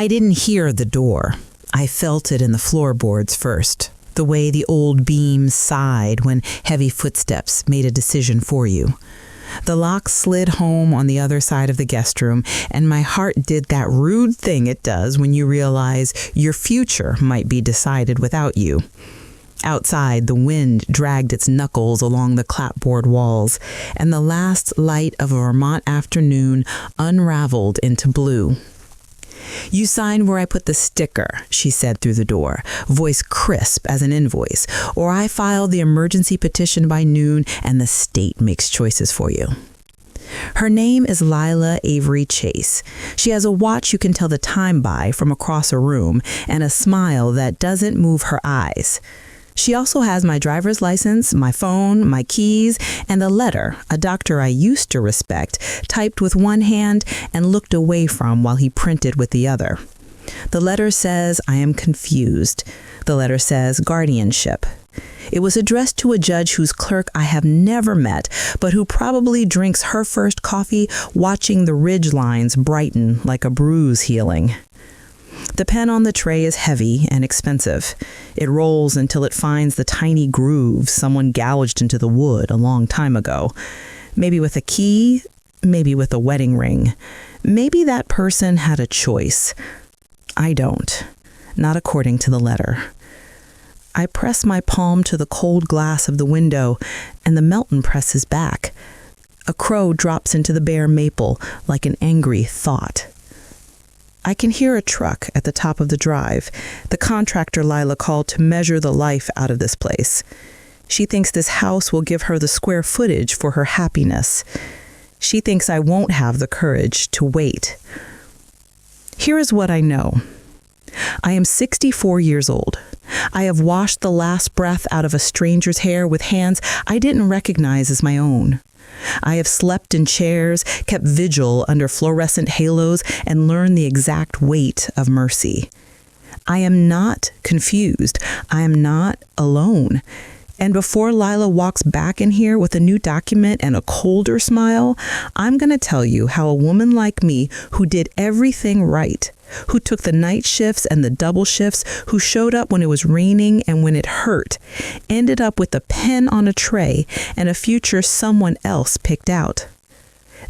I didn't hear the door. I felt it in the floorboards first, the way the old beams sighed when heavy footsteps made a decision for you. The lock slid home on the other side of the guest room, and my heart did that rude thing it does when you realize your future might be decided without you. Outside, the wind dragged its knuckles along the clapboard walls, and the last light of a Vermont afternoon unraveled into blue. "You sign where I put the sticker," she said through the door, voice crisp as an invoice, "or I file the emergency petition by noon and the state makes choices for you." Her name is Lila Avery Chase. She has a watch you can tell the time by from across a room and a smile that doesn't move her eyes. She also has my driver's license, my phone, my keys, and a letter a doctor I used to respect typed with one hand and looked away from while he printed with the other. The letter says, "I am confused." The letter says, "Guardianship." It was addressed to a judge whose clerk I have never met, but who probably drinks her first coffee watching the ridge lines brighten like a bruise healing. The pen on the tray is heavy and expensive. It rolls until it finds the tiny grooves someone gouged into the wood a long time ago. Maybe with a key, maybe with a wedding ring. Maybe that person had a choice. I don't. Not according to the letter. I press my palm to the cold glass of the window, and the Melton presses back. A crow drops into the bare maple like an angry thought. I can hear a truck at the top of the drive, the contractor Lila called to measure the life out of this place. She thinks this house will give her the square footage for her happiness. She thinks I won't have the courage to wait. Here is what I know. I am 64 years old. I have washed the last breath out of a stranger's hair with hands I didn't recognize as my own. I have slept in chairs, kept vigil under fluorescent halos, and learned the exact weight of mercy. I am not confused. I am not alone. And before Lila walks back in here with a new document and a colder smile, I'm going to tell you how a woman like me who did everything right, who took the night shifts and the double shifts, who showed up when it was raining and when it hurt, ended up with a pen on a tray and a future someone else picked out.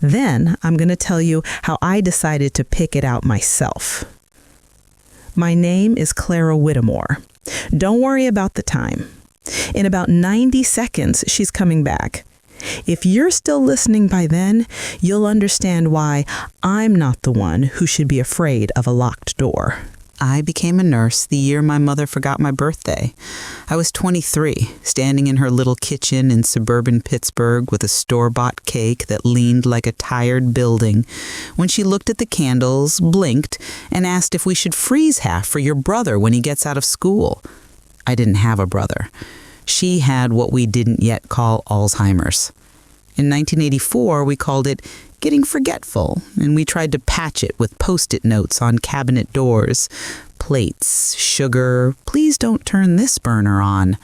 Then I'm going to tell you how I decided to pick it out myself. My name is Clara Whittemore. Don't worry about the time. In about 90 seconds, she's coming back. If you're still listening by then, you'll understand why I'm not the one who should be afraid of a locked door. I became a nurse the year my mother forgot my birthday. I was 23, standing in her little kitchen in suburban Pittsburgh with a store-bought cake that leaned like a tired building, when she looked at the candles, blinked, and asked if we should freeze half for your brother when he gets out of school. I didn't have a brother. She had what we didn't yet call Alzheimer's. In 1984, we called it getting forgetful, and we tried to patch it with Post-it notes on cabinet doors. Plates, sugar, please don't turn this burner on.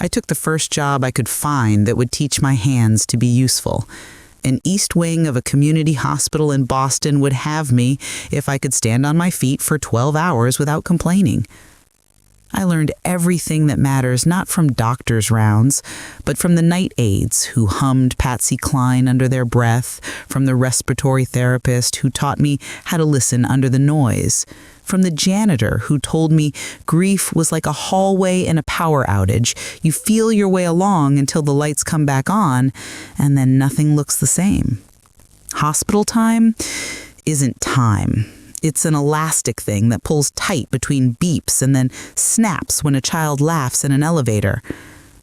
I took the first job I could find that would teach my hands to be useful. An east wing of a community hospital in Boston would have me if I could stand on my feet for 12 hours without complaining. I learned everything that matters not from doctors' rounds, but from the night aides who hummed Patsy Cline under their breath, from the respiratory therapist who taught me how to listen under the noise, from the janitor who told me grief was like a hallway in a power outage. You feel your way along until the lights come back on, and then nothing looks the same. Hospital time isn't time. It's an elastic thing that pulls tight between beeps and then snaps when a child laughs in an elevator.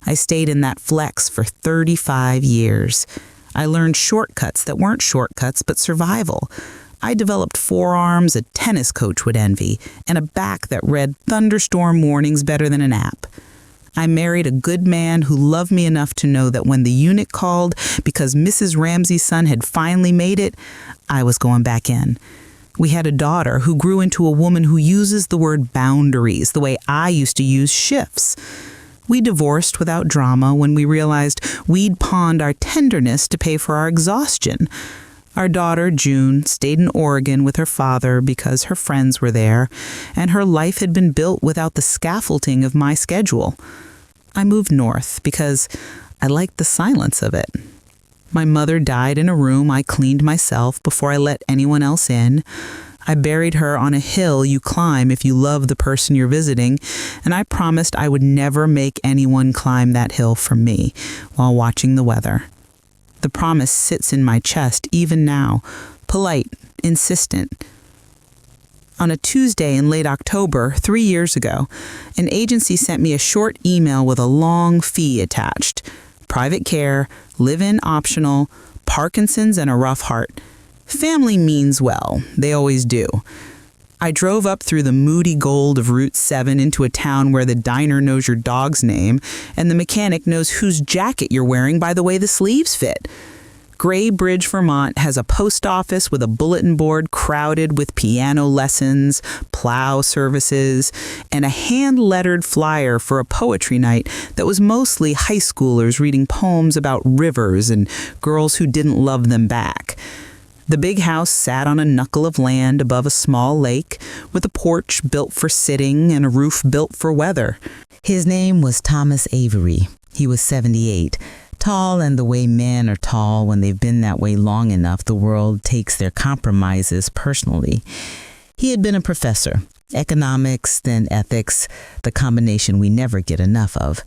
I stayed in that flex for 35 years. I learned shortcuts that weren't shortcuts but survival. I developed forearms a tennis coach would envy and a back that read thunderstorm warnings better than an app. I married a good man who loved me enough to know that when the unit called because Mrs. Ramsey's son had finally made it, I was going back in. We had a daughter who grew into a woman who uses the word boundaries the way I used to use shifts. We divorced without drama when we realized we'd pawned our tenderness to pay for our exhaustion. Our daughter, June, stayed in Oregon with her father because her friends were there, and her life had been built without the scaffolding of my schedule. I moved north because I liked the silence of it. My mother died in a room I cleaned myself before I let anyone else in. I buried her on a hill you climb if you love the person you're visiting, and I promised I would never make anyone climb that hill for me while watching the weather. The promise sits in my chest even now, polite, insistent. On a Tuesday in late October, 3 years ago, an agency sent me a short email with a long fee attached. Private care, live-in optional, Parkinson's and a rough heart. Family means well, they always do. I drove up through the moody gold of Route 7 into a town where the diner knows your dog's name and the mechanic knows whose jacket you're wearing by the way the sleeves fit. Gray Bridge, Vermont has a post office with a bulletin board crowded with piano lessons, plow services, and a hand-lettered flyer for a poetry night that was mostly high schoolers reading poems about rivers and girls who didn't love them back. The big house sat on a knuckle of land above a small lake, with a porch built for sitting and a roof built for weather. His name was Thomas Avery. He was 78. Tall, and the way men are tall when they've been that way long enough, the world takes their compromises personally. He had been a professor, economics, then ethics, the combination we never get enough of,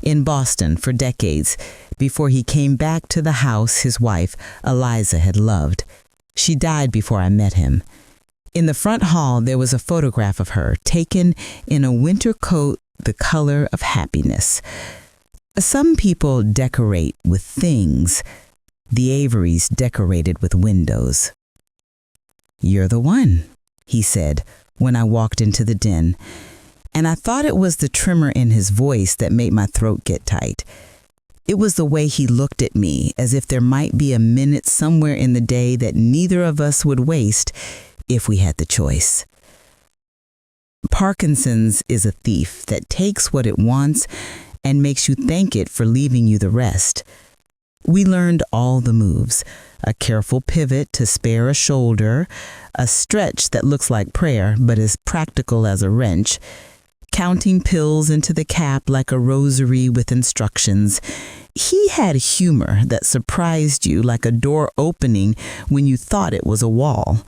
in Boston for decades, before he came back to the house his wife, Eliza, had loved. She died before I met him. In the front hall, there was a photograph of her, taken in a winter coat the color of happiness. Some people decorate with things. The Averys decorated with windows. "You're the one," he said when I walked into the den, and I thought it was the tremor in his voice that made my throat get tight. It was the way he looked at me, as if there might be a minute somewhere in the day that neither of us would waste if we had the choice. Parkinson's is a thief that takes what it wants and makes you thank it for leaving you the rest. We learned all the moves: a careful pivot to spare a shoulder, a stretch that looks like prayer but is practical as a wrench, counting pills into the cap like a rosary with instructions. He had humor that surprised you like a door opening when you thought it was a wall.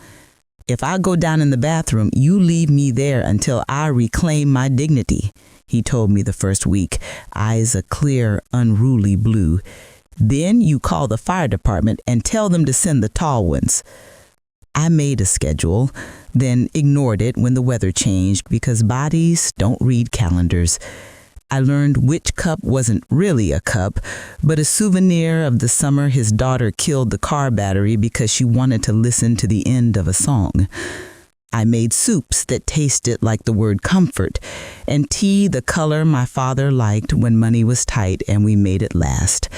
"If I go down in the bathroom, you leave me there until I reclaim my dignity," he told me the first week, eyes a clear, unruly blue. "Then you call the fire department and tell them to send the tall ones." I made a schedule, then ignored it when the weather changed because bodies don't read calendars. I learned which cup wasn't really a cup, but a souvenir of the summer his daughter killed the car battery because she wanted to listen to the end of a song. I made soups that tasted like the word comfort, and tea the color my father liked when money was tight, and we made it last.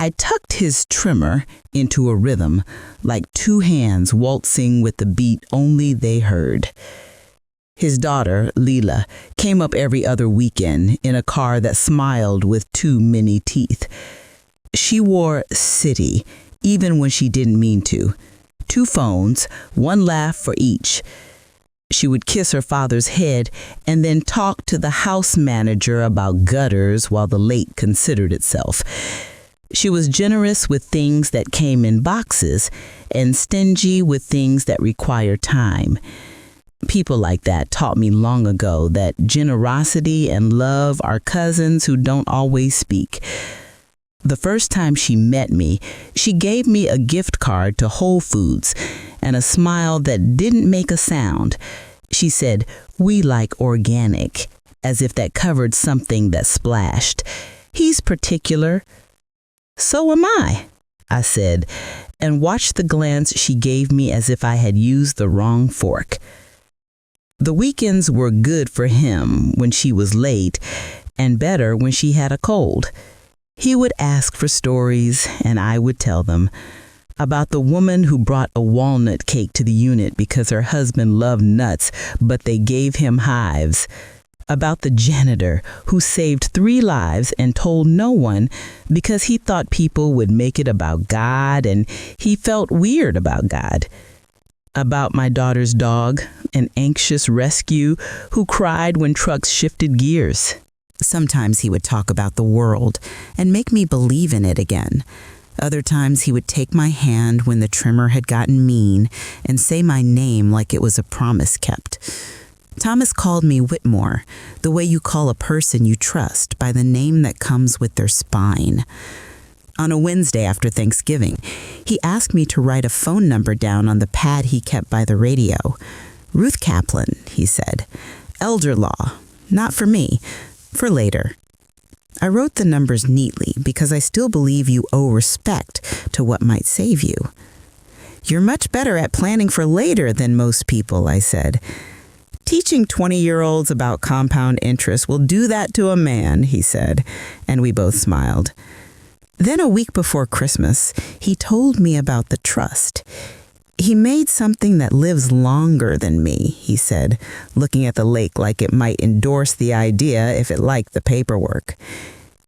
I tucked his tremor into a rhythm, like two hands waltzing with the beat only they heard. His daughter, Lila, came up every other weekend in a car that smiled with too many teeth. She wore City, even when she didn't mean to. 2 phones, 1 laugh for each. She would kiss her father's head and then talk to the house manager about gutters while the lake considered itself. She was generous with things that came in boxes and stingy with things that require time. People like that taught me long ago that generosity and love are cousins who don't always speak. The first time she met me, she gave me a gift card to Whole Foods and a smile that didn't make a sound. She said, "We like organic," as if that covered something that splashed. "He's particular." "So am I said, and watched the glance she gave me as if I had used the wrong fork. The weekends were good for him when she was late, and better when she had a cold. He would ask for stories, and I would tell them about the woman who brought a walnut cake to the unit because her husband loved nuts, but they gave him hives. about the janitor who saved 3 lives and told no one because he thought people would make it about God and he felt weird about God. About my daughter's dog, an anxious rescue who cried when trucks shifted gears. Sometimes he would talk about the world and make me believe in it again. Other times he would take my hand when the trimmer had gotten mean and say my name like it was a promise kept. Thomas called me Whitmore, the way you call a person you trust by the name that comes with their spine. On a Wednesday after Thanksgiving, he asked me to write a phone number down on the pad he kept by the radio. Ruth Kaplan, he said. Elder law. Not for me. For later. I wrote the numbers neatly because I still believe you owe respect to what might save you. You're much better at planning for later than most people, I said. Teaching 20-year-olds about compound interest will do that to a man, he said, and we both smiled. Then a week before Christmas, he told me about the trust. He made something that lives longer than me, he said, looking at the lake like it might endorse the idea if it liked the paperwork.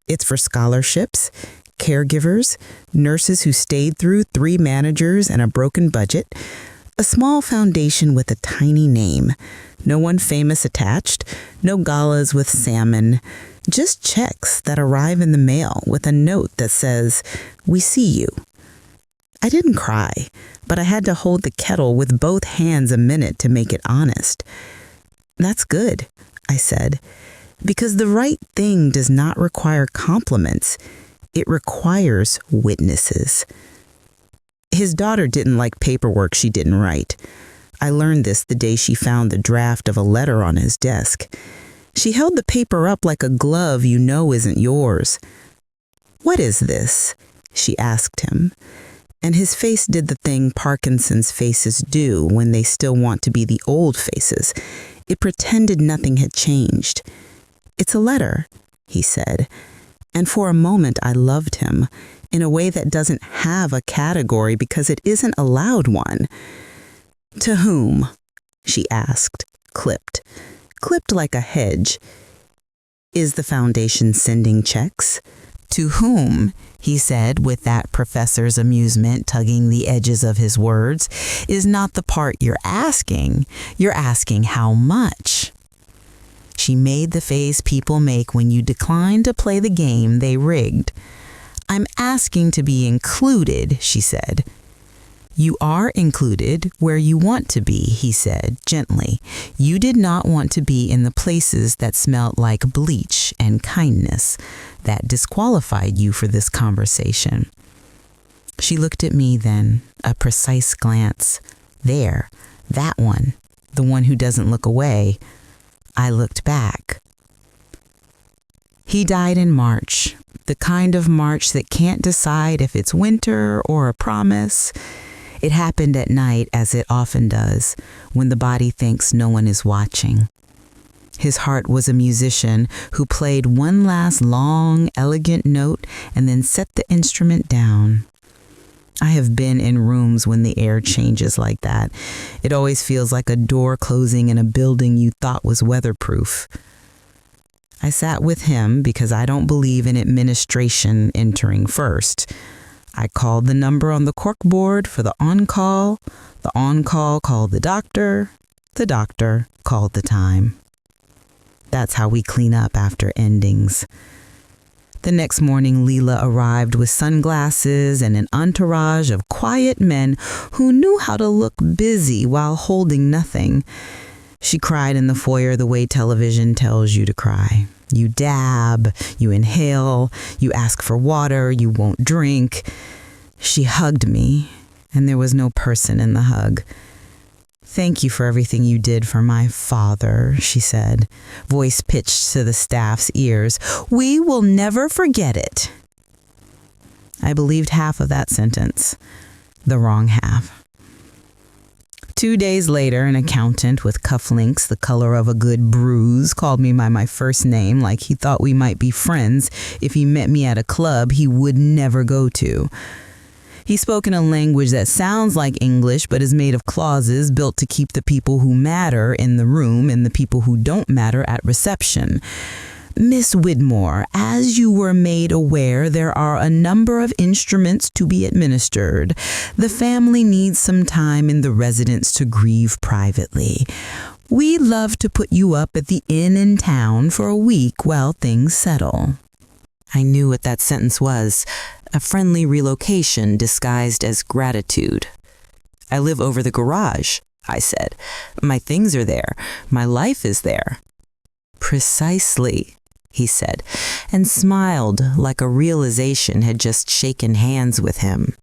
It's for scholarships, caregivers, nurses who stayed through 3 managers and a broken budget, a small foundation with a tiny name, no one famous attached, no galas with salmon, just checks that arrive in the mail with a note that says, "We see you." I didn't cry, but I had to hold the kettle with both hands a minute to make it honest. That's good, I said, because the right thing does not require compliments. It requires witnesses. His daughter didn't like paperwork she didn't write. I learned this the day she found the draft of a letter on his desk. She held the paper up like a glove you know isn't yours. "What is this?" she asked him. And his face did the thing Parkinson's faces do when they still want to be the old faces. It pretended nothing had changed. "It's a letter," he said. And for a moment I loved him, in a way that doesn't have a category because it isn't allowed one. "To whom?" she asked, clipped like a hedge. "Is the foundation sending checks?" "To whom," he said with that professor's amusement tugging the edges of his words, "is not the part you're asking. You're asking how much." She made the face people make when you decline to play the game they rigged. "I'm asking to be included," she said. "You are included where you want to be," he said gently. "You did not want to be in the places that smelled like bleach and kindness. That disqualified you for this conversation." She looked at me then, a precise glance. There, that one, the one who doesn't look away. I looked back. He died in March, the kind of March that can't decide if it's winter or a promise. It happened at night, as it often does, when the body thinks no one is watching. His heart was a musician who played one last long, elegant note and then set the instrument down. I have been in rooms when the air changes like that. It always feels like a door closing in a building you thought was weatherproof. I sat with him because I don't believe in administration entering first. I called the number on the corkboard for the on-call called the doctor called the time. That's how we clean up after endings. The next morning, Lila arrived with sunglasses and an entourage of quiet men who knew how to look busy while holding nothing. She cried in the foyer the way television tells you to cry. You dab, you inhale, you ask for water, you won't drink. She hugged me, and there was no person in the hug. "Thank you for everything you did for my father," she said, voice pitched to the staff's ears. "We will never forget it." I believed half of that sentence, the wrong half. 2 days later, an accountant with cufflinks the color of a good bruise called me by my first name like he thought we might be friends if he met me at a club he would never go to. He spoke in a language that sounds like English but is made of clauses built to keep the people who matter in the room and the people who don't matter at reception. Miss Widmore, as you were made aware, there are a number of instruments to be administered. The family needs some time in the residence to grieve privately. We'd love to put you up at the inn in town for a week while things settle." I knew what that sentence was, a friendly relocation disguised as gratitude. "I live over the garage," I said. "My things are there. My life is there." "Precisely," he said, and smiled like a realization had just shaken hands with him.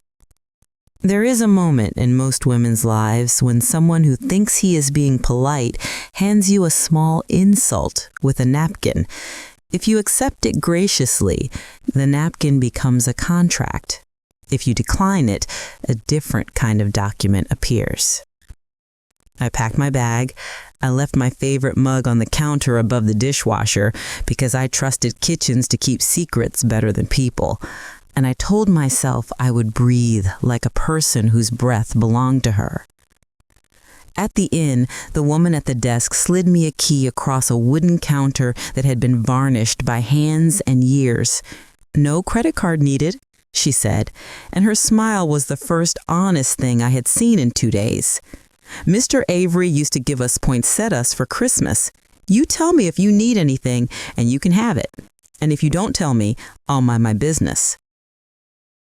There is a moment in most women's lives when someone who thinks he is being polite hands you a small insult with a napkin. If you accept it graciously, the napkin becomes a contract. If you decline it, a different kind of document appears. I packed my bag. I left my favorite mug on the counter above the dishwasher because I trusted kitchens to keep secrets better than people. And I told myself I would breathe like a person whose breath belonged to her. At the inn, the woman at the desk slid me a key across a wooden counter that had been varnished by hands and years. "No credit card needed," she said, and her smile was the first honest thing I had seen in 2 days. "Mr. Avery used to give us poinsettias for Christmas. You tell me if you need anything, and you can have it. And if you don't tell me, I'll mind my business."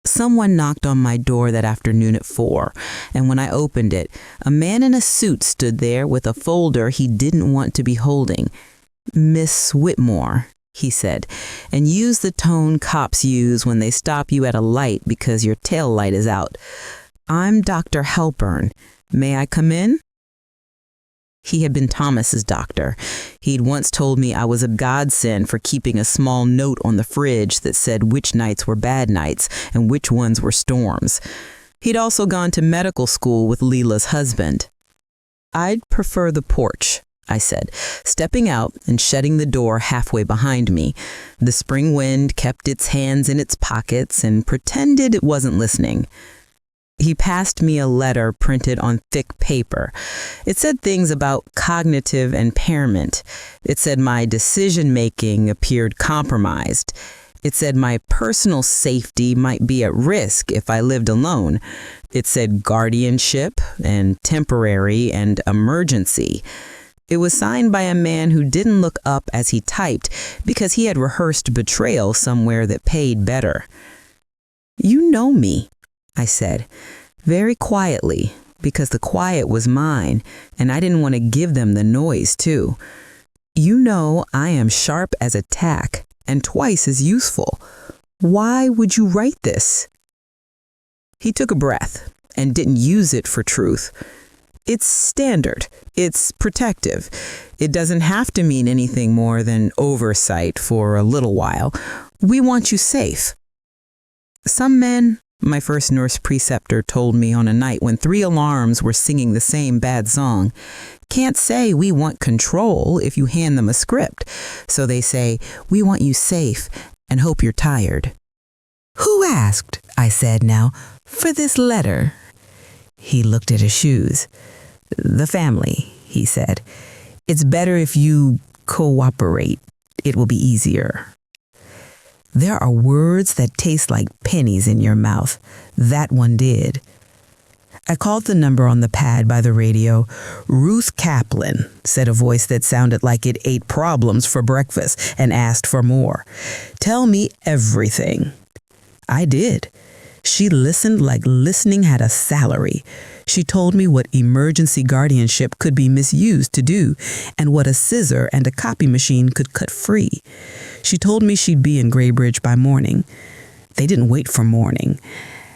Someone knocked on my door that afternoon at 4, and when I opened it, a man in a suit stood there with a folder he didn't want to be holding. "Miss Whitmore," he said, and used the tone cops use when they stop you at a light because your tail light is out. "I'm Dr. Halpern. May I come in?" He had been Thomas's doctor. He'd once told me I was a godsend for keeping a small note on the fridge that said which nights were bad nights and which ones were storms. He'd also gone to medical school with Lila's husband. "I'd prefer the porch," I said, stepping out and shutting the door halfway behind me. The spring wind kept its hands in its pockets and pretended it wasn't listening. He passed me a letter printed on thick paper. It said things about cognitive impairment. It said my decision-making appeared compromised. It said my personal safety might be at risk if I lived alone. It said guardianship and temporary and emergency. It was signed by a man who didn't look up as he typed because he had rehearsed betrayal somewhere that paid better. "You know me," I said, very quietly, because the quiet was mine, and I didn't want to give them the noise, too. "You know I am sharp as a tack and twice as useful. Why would you write this?" He took a breath and didn't use it for truth. "It's standard. It's protective. It doesn't have to mean anything more than oversight for a little while. We want you safe." "Some men," my first nurse preceptor told me on a night when 3 alarms were singing the same bad song, "can't say we want control if you hand them a script. So they say, we want you safe and hope you're tired." "Who asked," I said now, "for this letter?" He looked at his shoes. "The family," he said. "It's better if you cooperate. It will be easier." There are words that taste like pennies in your mouth. That one did. I called the number on the pad by the radio. "Ruth Kaplan," said a voice that sounded like it ate problems for breakfast and asked for more. "Tell me everything." I did. She listened like listening had a salary. She told me what emergency guardianship could be misused to do and what a scissor and a copy machine could cut free. She told me she'd be in Graybridge by morning. They didn't wait for morning.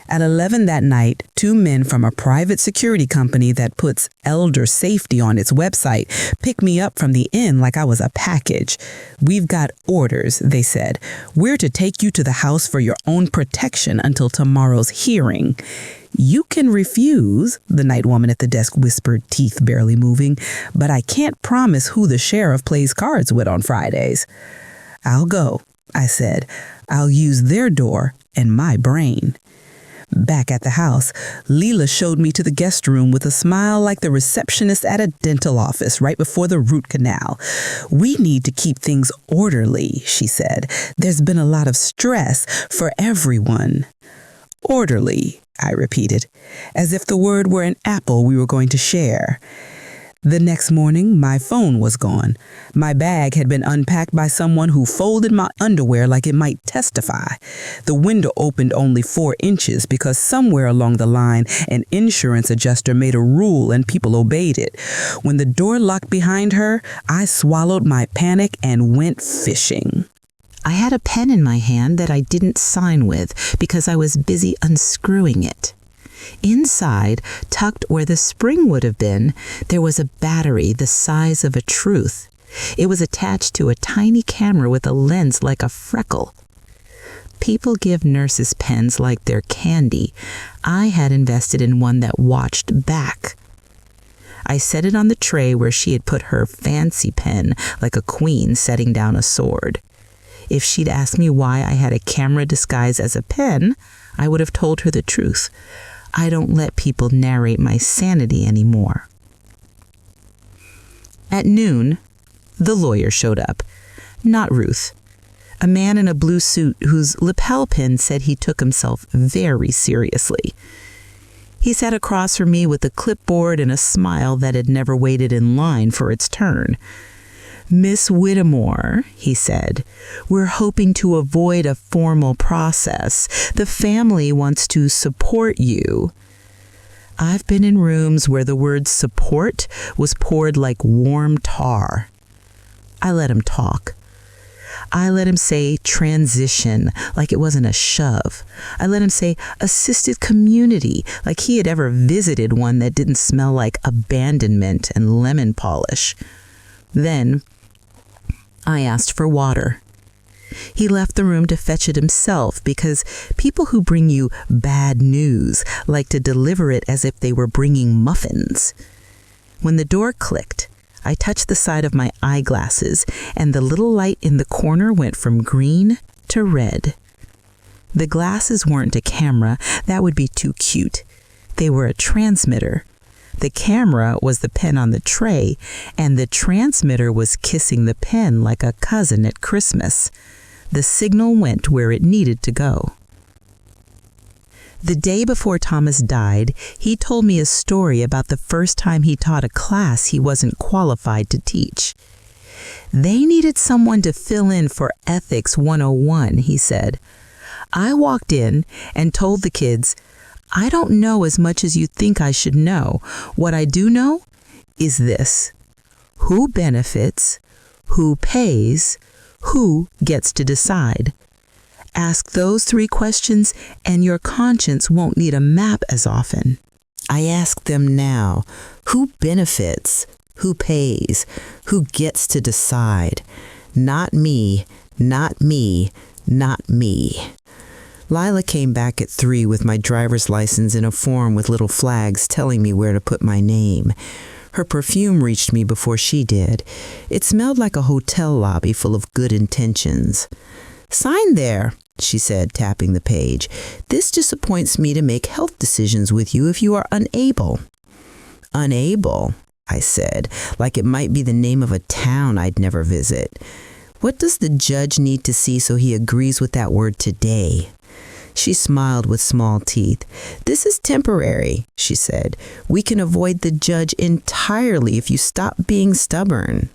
At 11 that night, 2 men from a private security company that puts elder safety on its website picked me up from the inn like I was a package. "We've got orders," they said. "We're to take you to the house for your own protection until tomorrow's hearing." "You can refuse," the night woman at the desk whispered, teeth barely moving, "but I can't promise who the sheriff plays cards with on Fridays." "I'll go," I said. "I'll use their door and my brain." Back at the house, Lila showed me to the guest room with a smile like the receptionist at a dental office right before the root canal. "We need to keep things orderly," she said. "There's been a lot of stress for everyone." "Orderly," I repeated, as if the word were an apple we were going to share. The next morning, my phone was gone. My bag had been unpacked by someone who folded my underwear like it might testify. The window opened only 4 inches because somewhere along the line, an insurance adjuster made a rule and people obeyed it. When the door locked behind her, I swallowed my panic and went fishing. I had a pen in my hand that I didn't sign with because I was busy unscrewing it. Inside, tucked where the spring would have been, there was a battery the size of a truth. It was attached to a tiny camera with a lens like a freckle. People give nurses pens like they're candy. I had invested in one that watched back. I set it on the tray where she had put her fancy pen like a queen setting down a sword. If she'd asked me why I had a camera disguised as a pen, I would have told her the truth. I don't let people narrate my sanity anymore. At noon, the lawyer showed up. Not Ruth. A man in a blue suit whose lapel pin said he took himself very seriously. He sat across from me with a clipboard and a smile that had never waited in line for its turn. "Miss Whittemore," he said, "we're hoping to avoid a formal process. The family wants to support you." I've been in rooms where the word support was poured like warm tar. I let him talk. I let him say transition like it wasn't a shove. I let him say assisted community like he had ever visited one that didn't smell like abandonment and lemon polish. Then I asked for water. He left the room to fetch it himself because people who bring you bad news like to deliver it as if they were bringing muffins. When the door clicked, I touched the side of my eyeglasses and the little light in the corner went from green to red. The glasses weren't a camera. That would be too cute. They were a transmitter. The camera was the pen on the tray, and the transmitter was kissing the pen like a cousin at Christmas. The signal went where it needed to go. The day before Thomas died, he told me a story about the first time he taught a class he wasn't qualified to teach. They needed someone to fill in for Ethics 101, he said. I walked in and told the kids, "I don't know as much as you think I should know. What I do know is this: who benefits, who pays, who gets to decide. Ask those 3 questions and your conscience won't need a map as often." I ask them now, who benefits, who pays, who gets to decide? Not me, not me, not me. Lila came back at 3 with my driver's license in a form with little flags telling me where to put my name. Her perfume reached me before she did. It smelled like a hotel lobby full of good intentions. "Sign there," she said, tapping the page. "This just appoints me to make health decisions with you if you are unable." "Unable," I said, like it might be the name of a town I'd never visit. "What does the judge need to see so he agrees with that word today?" She smiled with small teeth. "This is temporary," she said. "We can avoid the judge entirely if you stop being stubborn."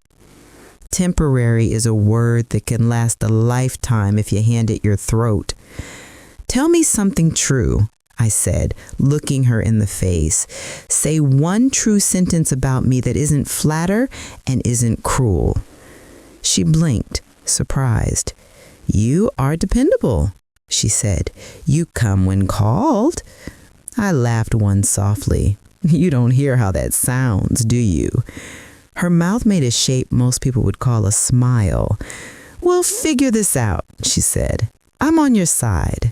Temporary is a word that can last a lifetime if you hand it your throat. "Tell me something true," I said, looking her in the face. "Say one true sentence about me that isn't flatter and isn't cruel." She blinked, surprised. "You are dependable," she said. "You come when called." I laughed one softly. "You don't hear how that sounds, do you?" Her mouth made a shape most people would call a smile. "We'll figure this out," she said. "I'm on your side."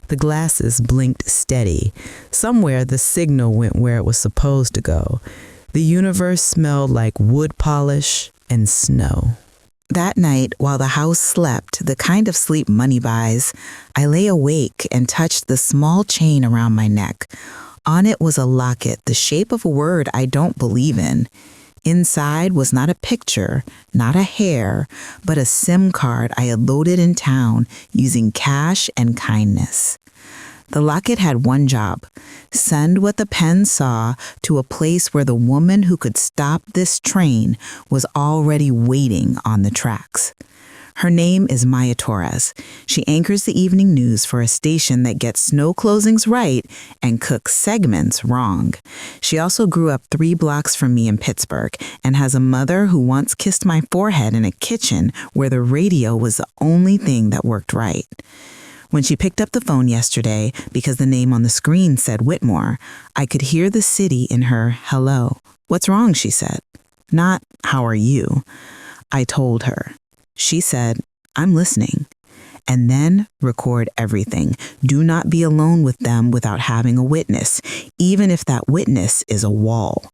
The glasses blinked steady. Somewhere the signal went where it was supposed to go. The universe smelled like wood polish and snow. That night, while the house slept, the kind of sleep money buys, I lay awake and touched the small chain around my neck. On it was a locket the shape of a word I don't believe in. Inside was not a picture, not a hair, but a SIM card I had loaded in town using cash and kindness. The locket had one job: send what the pen saw to a place where the woman who could stop this train was already waiting on the tracks. Her name is Maya Torres. She anchors the evening news for a station that gets snow closings right and cooks segments wrong. She also grew up 3 blocks from me in Pittsburgh and has a mother who once kissed my forehead in a kitchen where the radio was the only thing that worked right. When she picked up the phone yesterday, because the name on the screen said Whitmore, I could hear the city in her hello. "What's wrong?" she said. Not, "How are you?" I told her. She said, "I'm listening." And then record everything. Do not be alone with them without having a witness, even if that witness is a wall.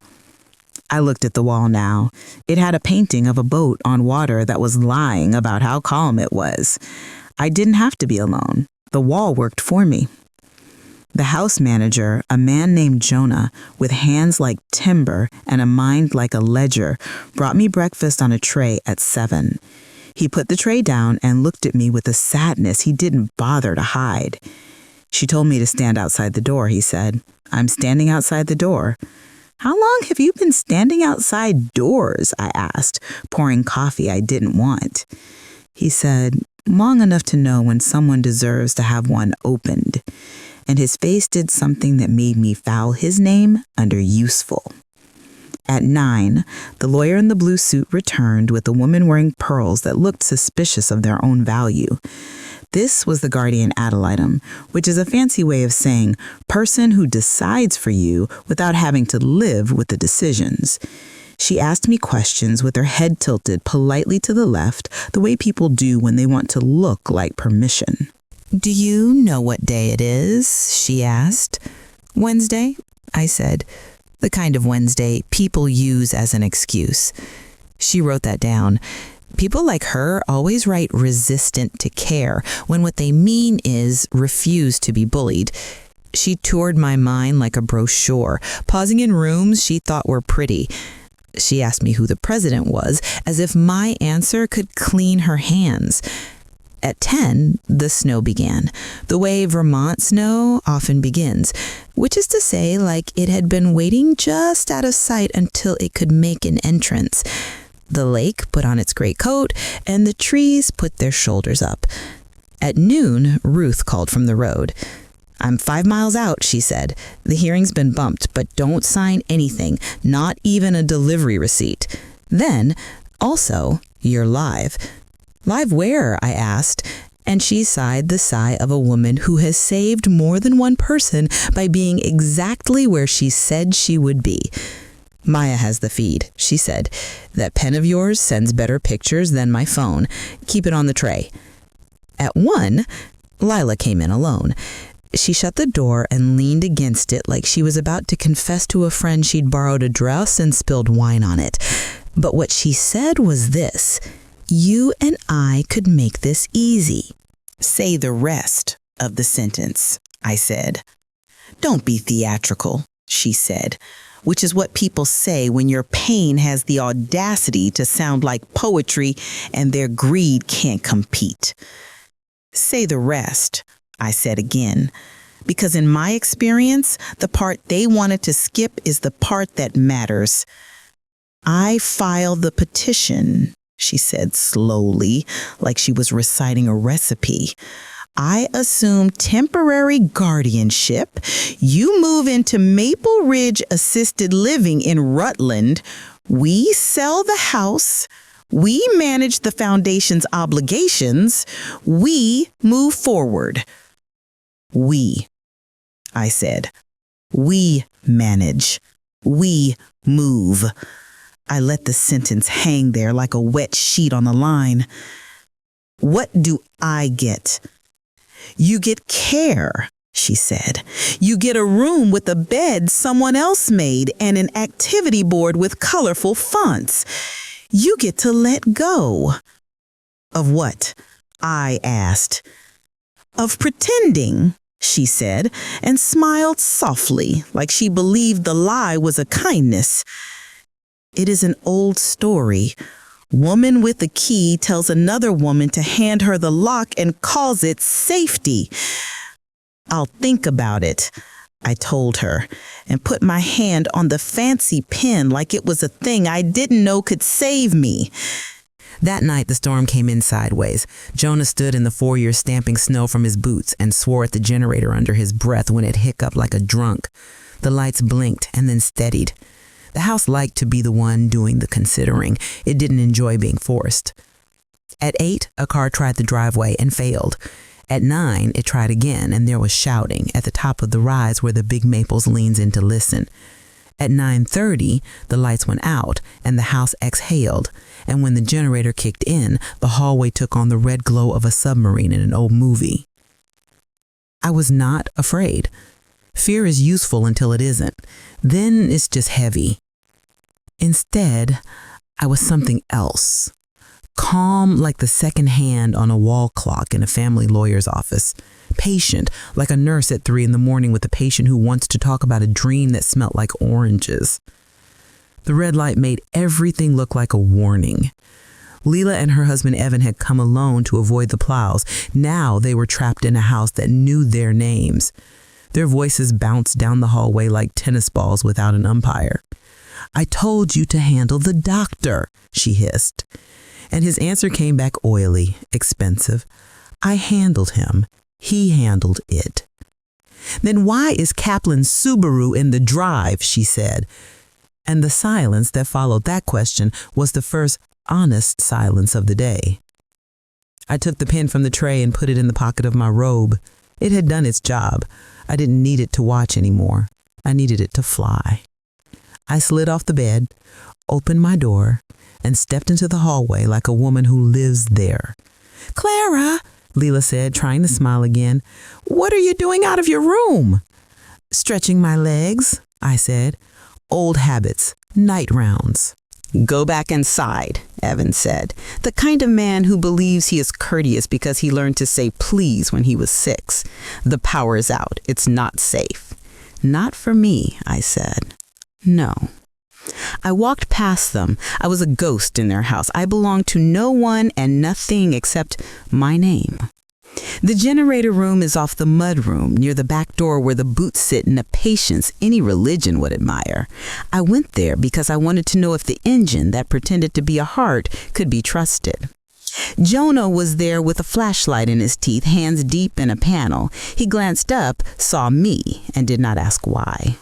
I looked at the wall now. It had a painting of a boat on water that was lying about how calm it was. I didn't have to be alone. The wall worked for me. The house manager, a man named Jonah, with hands like timber and a mind like a ledger, brought me breakfast on a tray at 7. He put the tray down and looked at me with a sadness he didn't bother to hide. "She told me to stand outside the door," he said. "I'm standing outside the door." "How long have you been standing outside doors?" I asked, pouring coffee I didn't want. He said, "Long enough to know when someone deserves to have one opened." And his face did something that made me foul his name under useful. At 9, the lawyer in the blue suit returned with a woman wearing pearls that looked suspicious of their own value. This was the guardian ad litem, which is a fancy way of saying person who decides for you without having to live with the decisions. She asked me questions with her head tilted politely to the left, the way people do when they want to look like permission. "Do you know what day it is?" she asked. "Wednesday," I said. The kind of Wednesday people use as an excuse. She wrote that down. People like her always write resistant to care when what they mean is refuse to be bullied. She toured my mind like a brochure, pausing in rooms she thought were pretty. She asked me who the president was, as if my answer could clean her hands. At 10, the snow began, the way Vermont snow often begins, which is to say, like it had been waiting just out of sight until it could make an entrance. The lake put on its great coat, and the trees put their shoulders up. At noon, Ruth called from the road. "I'm 5 miles out," she said. "The hearing's been bumped, but don't sign anything, not even a delivery receipt. Then, also, you're live." "Live where?" I asked, and she sighed the sigh of a woman who has saved more than one person by being exactly where she said she would be. "Maya has the feed," she said. "That pen of yours sends better pictures than my phone. Keep it on the tray." At 1, Lila came in alone. She shut the door and leaned against it like she was about to confess to a friend she'd borrowed a dress and spilled wine on it. But what she said was this: "You and I could make this easy." "Say the rest of the sentence," I said. "Don't be theatrical," she said, which is what people say when your pain has the audacity to sound like poetry and their greed can't compete. "Say the rest," I said again, because in my experience, the part they wanted to skip is the part that matters. "I filed the petition," she said slowly, like she was reciting a recipe. "I assume temporary guardianship. You move into Maple Ridge Assisted Living in Rutland. We sell the house. We manage the foundation's obligations. We move forward." "We," I said. "We manage. We move." I let the sentence hang there like a wet sheet on the line. "What do I get?" "You get care," she said. "You get a room with a bed someone else made and an activity board with colorful fonts. You get to let go." Of what? I asked. Of pretending, she said, and smiled softly, like she believed the lie was a kindness. It is an old story. Woman with the key tells another woman to hand her the lock and calls it safety. I'll think about it, I told her, and put my hand on the fancy pen like it was a thing I didn't know could save me. That night, the storm came in sideways. Jonah stood in the foyer stamping snow from his boots and swore at the generator under his breath when it hiccuped like a drunk. The lights blinked and then steadied. The house liked to be the one doing the considering. It didn't enjoy being forced. At 8, a car tried the driveway and failed. At 9, it tried again, and there was shouting at the top of the rise where the big maples leans in to listen. At 9:30, the lights went out and the house exhaled, and when the generator kicked in, the hallway took on the red glow of a submarine in an old movie. I was not afraid. Fear is useful until it isn't. Then it's just heavy. Instead, I was something else. Calm like the second hand on a wall clock in a family lawyer's office. Patient like a nurse at 3 a.m. with a patient who wants to talk about a dream that smelt like oranges. The red light made everything look like a warning. Lila and her husband Evan had come alone to avoid the plows. Now they were trapped in a house that knew their names. Their voices bounced down the hallway like tennis balls without an umpire. "I told you to handle the doctor," she hissed. And his answer came back oily, expensive. "I handled him. He handled it." "Then why is Kaplan's Subaru in the drive?" she said. And the silence that followed that question was the first honest silence of the day. I took the pen from the tray and put it in the pocket of my robe. It had done its job. I didn't need it to watch anymore. I needed it to fly. I slid off the bed, opened my door, and stepped into the hallway like a woman who lives there. "Clara," Lila said, trying to smile again, "what are you doing out of your room?" "Stretching my legs," I said. "Old habits, night rounds." "Go back inside," Evan said. "The kind of man who believes he is courteous because he learned to say please when he was 6. The power is out. It's not safe." "Not for me," I said. "No." I walked past them. I was a ghost in their house. I belonged to no one and nothing except my name. The generator room is off the mud room, near the back door where the boots sit in a patience any religion would admire. I went there because I wanted to know if the engine that pretended to be a heart could be trusted. Jonah was there with a flashlight in his teeth, hands deep in a panel. He glanced up, saw me, and did not ask why.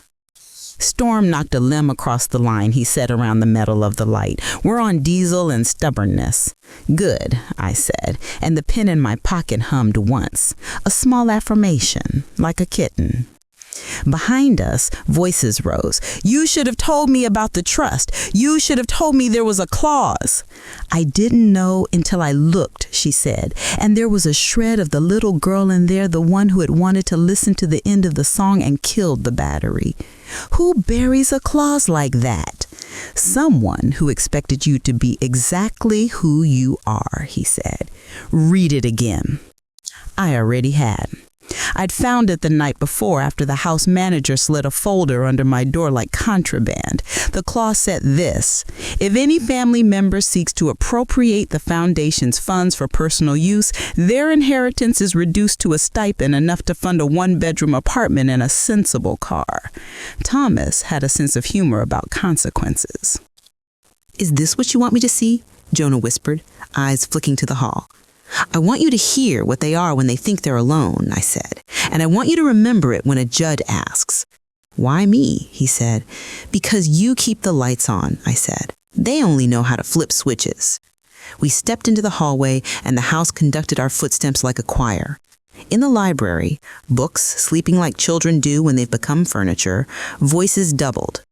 "Storm knocked a limb across the line," he said around the metal of the light. "We're on diesel and stubbornness." "Good," I said, and the pen in my pocket hummed once. A small affirmation, like a kitten. Behind us, voices rose. "You should have told me about the trust. You should have told me there was a clause." "I didn't know until I looked," she said, and there was a shred of the little girl in there, the one who had wanted to listen to the end of the song and killed the battery. "Who buries a clause like that?" "Someone who expected you to be exactly who you are," he said. "Read it again." I already had. I'd found it the night before after the house manager slid a folder under my door like contraband. The clause said this: "If any family member seeks to appropriate the foundation's funds for personal use, their inheritance is reduced to a stipend enough to fund a 1-bedroom apartment and a sensible car." Thomas had a sense of humor about consequences. "Is this what you want me to see?" Jonah whispered, eyes flicking to the hall. "I want you to hear what they are when they think they're alone," I said. "And I want you to remember it when a judge asks." "Why me?" he said. "Because you keep the lights on," I said. "They only know how to flip switches." We stepped into the hallway, and the house conducted our footsteps like a choir. In the library, books sleeping like children do when they've become furniture, voices doubled.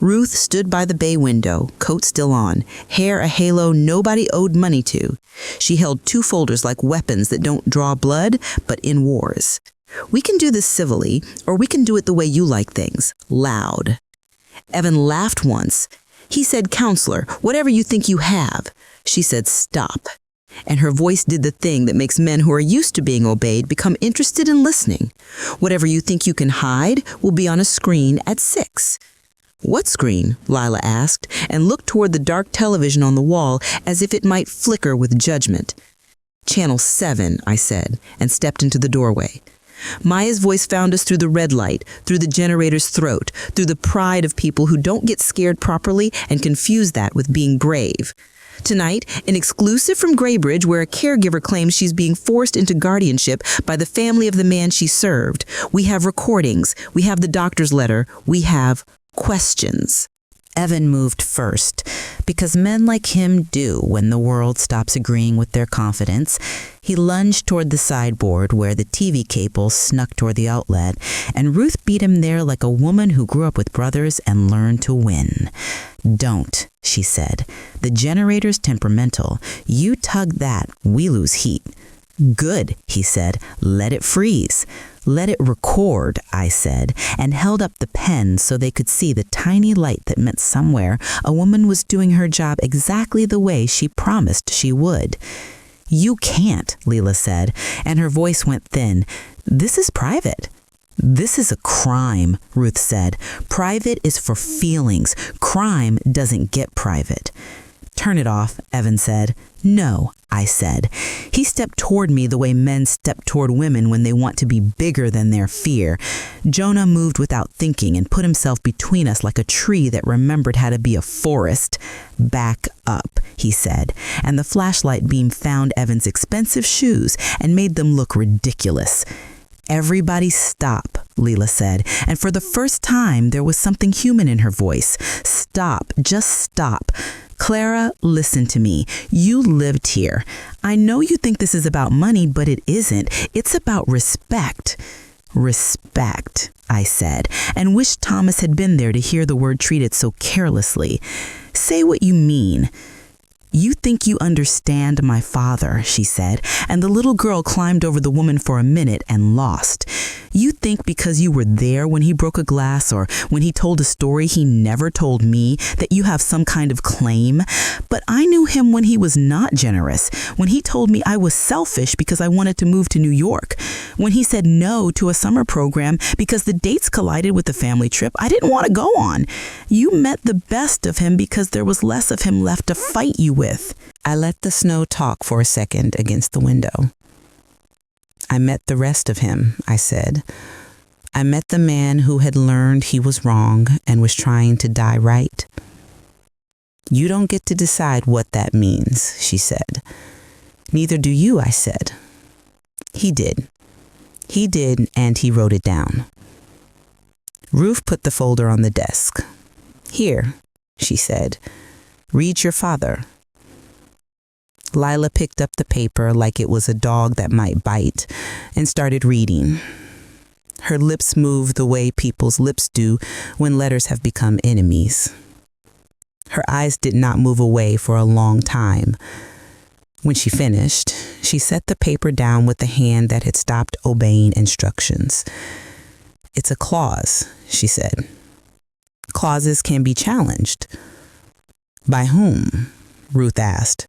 Ruth stood by the bay window, coat still on, hair a halo nobody owed money to. She held 2 folders like weapons that don't draw blood, but in wars. "We can do this civilly, or we can do it the way you like things, loud." Evan laughed once. He said, "Counselor, whatever you think you have." She said, "Stop." And her voice did the thing that makes men who are used to being obeyed become interested in listening. Whatever you think you can hide will be on a screen at 6. What screen? Lila asked, and looked toward the dark television on the wall as if it might flicker with judgment. Channel 7, I said, and stepped into the doorway. Maya's voice found us through the red light, through the generator's throat, through the pride of people who don't get scared properly and confuse that with being brave. Tonight, an exclusive from Graybridge where a caregiver claims she's being forced into guardianship by the family of the man she served. We have recordings. We have the doctor's letter. We have questions. Evan moved first, because men like him do when the world stops agreeing with their confidence. He lunged toward the sideboard where the TV cable snuck toward the outlet, and Ruth beat him there like a woman who grew up with brothers and learned to win. Don't, she said. The generator's temperamental. You tug that, we lose heat. Good, he said. Let it freeze. Let it record, I said, and held up the pen so they could see the tiny light that meant somewhere a woman was doing her job exactly the way she promised she would. You can't, Lila said, and her voice went thin. This is private. This is a crime, Ruth said. Private is for feelings. Crime doesn't get private. Turn it off, Evan said. No, I said. He stepped toward me the way men step toward women when they want to be bigger than their fear. Jonah moved without thinking and put himself between us like a tree that remembered how to be a forest. Back up, he said, and the flashlight beam found Evan's expensive shoes and made them look ridiculous. Everybody stop, Lila said, and for the first time there was something human in her voice. Stop, just stop. Clara, listen to me. You lived here. I know you think this is about money, but it isn't. It's about respect. Respect, I said, and wished Thomas had been there to hear the word treated so carelessly. Say what you mean. You think you understand my father, she said, and the little girl climbed over the woman for a minute and lost. You think because you were there when he broke a glass or when he told a story he never told me that you have some kind of claim. But I knew him when he was not generous, when he told me I was selfish because I wanted to move to New York, when he said no to a summer program because the dates collided with the family trip I didn't want to go on. You met the best of him because there was less of him left to fight you with. I let the snow talk for a second against the window. I met the rest of him, I said. I met the man who had learned he was wrong and was trying to die right. You don't get to decide what that means, she said. Neither do you, I said. He did. He did, and he wrote it down. Ruth put the folder on the desk. Here, she said. Read your father. Lila picked up the paper like it was a dog that might bite and started reading. Her lips moved the way people's lips do when letters have become enemies. Her eyes did not move away for a long time. When she finished, she set the paper down with the hand that had stopped obeying instructions. It's a clause, she said. Clauses can be challenged. By whom? Ruth asked.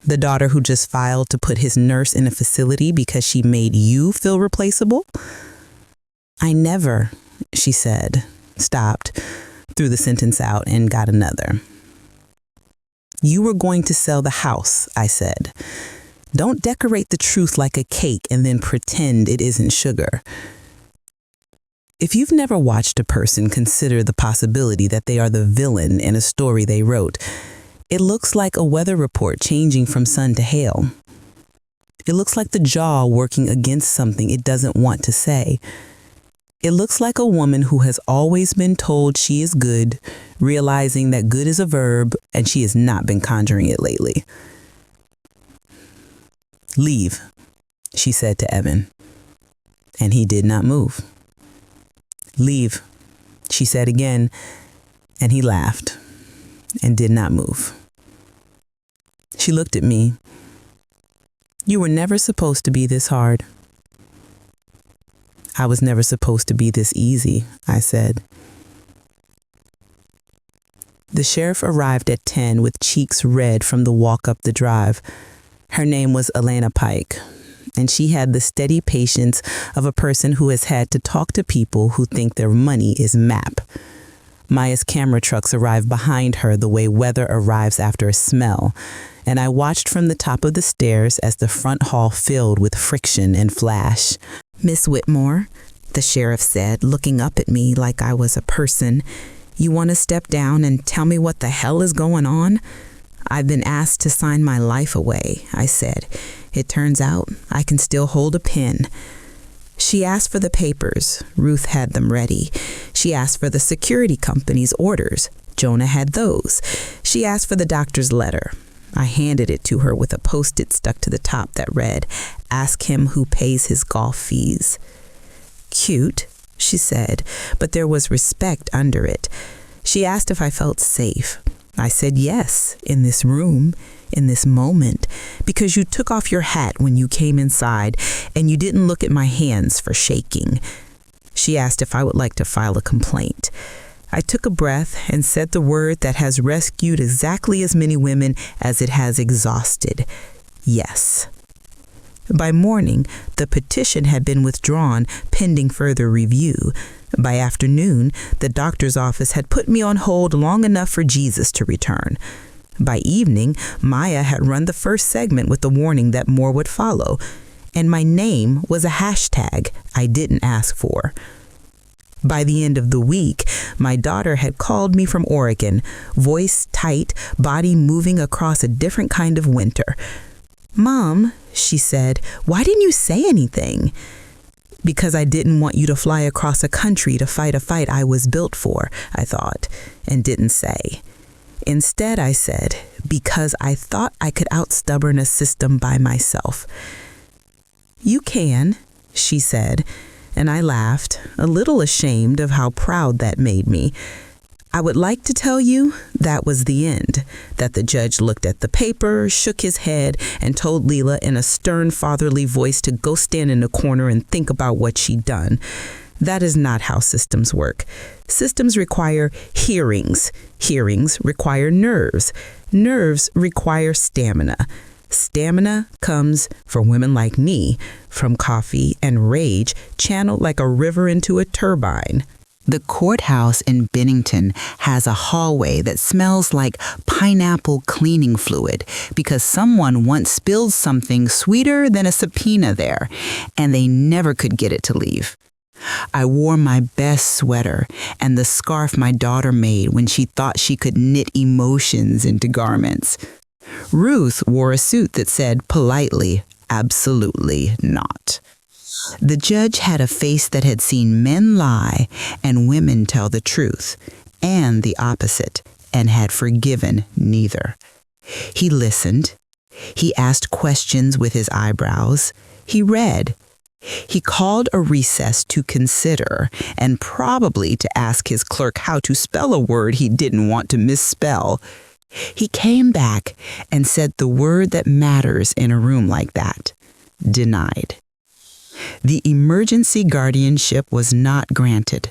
The daughter who just filed to put his nurse in a facility because she made you feel replaceable? I never, she said, stopped, threw the sentence out, and got another. You were going to sell the house, I said. Don't decorate the truth like a cake and then pretend it isn't sugar. If you've never watched a person consider the possibility that they are the villain in a story they wrote, it looks like a weather report changing from sun to hail. It looks like the jaw working against something it doesn't want to say. It looks like a woman who has always been told she is good, realizing that good is a verb and she has not been conjuring it lately. Leave, she said to Evan, and he did not move. Leave, she said again, and he laughed and did not move. She looked at me. You were never supposed to be this hard. I was never supposed to be this easy, I said. The sheriff arrived at 10 with cheeks red from the walk up the drive. Her name was Elena Pike, and she had the steady patience of a person who has had to talk to people who think their money is map. Maya's camera trucks arrived behind her the way weather arrives after a smell, and I watched from the top of the stairs as the front hall filled with friction and flash. "Miss Whitmore," the sheriff said, looking up at me like I was a person, "you want to step down and tell me what the hell is going on?" "I've been asked to sign my life away," I said. "It turns out I can still hold a pen." She asked for the papers. Ruth had them ready. She asked for the security company's orders. Jonah had those. She asked for the doctor's letter. I handed it to her with a Post-it stuck to the top that read, "Ask him who pays his golf fees." "Cute," she said, but there was respect under it. She asked if I felt safe. I said yes, in this room, in this moment, because you took off your hat when you came inside and you didn't look at my hands for shaking. She asked if I would like to file a complaint. I took a breath and said the word that has rescued exactly as many women as it has exhausted: yes. By morning, the petition had been withdrawn pending further review. By afternoon, the doctor's office had put me on hold long enough for Jesus to return. By evening, Maya had run the first segment with the warning that more would follow, and my name was a hashtag I didn't ask for. By the end of the week, my daughter had called me from Oregon, voice tight, body moving across a different kind of winter. "Mom," she said, "why didn't you say anything?" "Because I didn't want you to fly across a country to fight a fight I was built for," I thought, and didn't say. Instead, I said, "because I thought I could outstubborn a system by myself." "You can," she said, and I laughed, a little ashamed of how proud that made me. I would like to tell you that was the end, that the judge looked at the paper, shook his head, and told Lila in a stern fatherly voice to go stand in a corner and think about what she'd done. That is not how systems work. Systems require hearings. Hearings require nerves. Nerves require stamina. Stamina comes, for women like me, from coffee and rage channeled like a river into a turbine. The courthouse in Bennington has a hallway that smells like pineapple cleaning fluid because someone once spilled something sweeter than a subpoena there, and they never could get it to leave. I wore my best sweater and the scarf my daughter made when she thought she could knit emotions into garments. Ruth wore a suit that said politely, "Absolutely not." The judge had a face that had seen men lie and women tell the truth, and the opposite, and had forgiven neither. He listened. He asked questions with his eyebrows. He read. He called a recess to consider, and probably to ask his clerk how to spell a word he didn't want to misspell. He came back and said the word that matters in a room like that: denied. The emergency guardianship was not granted.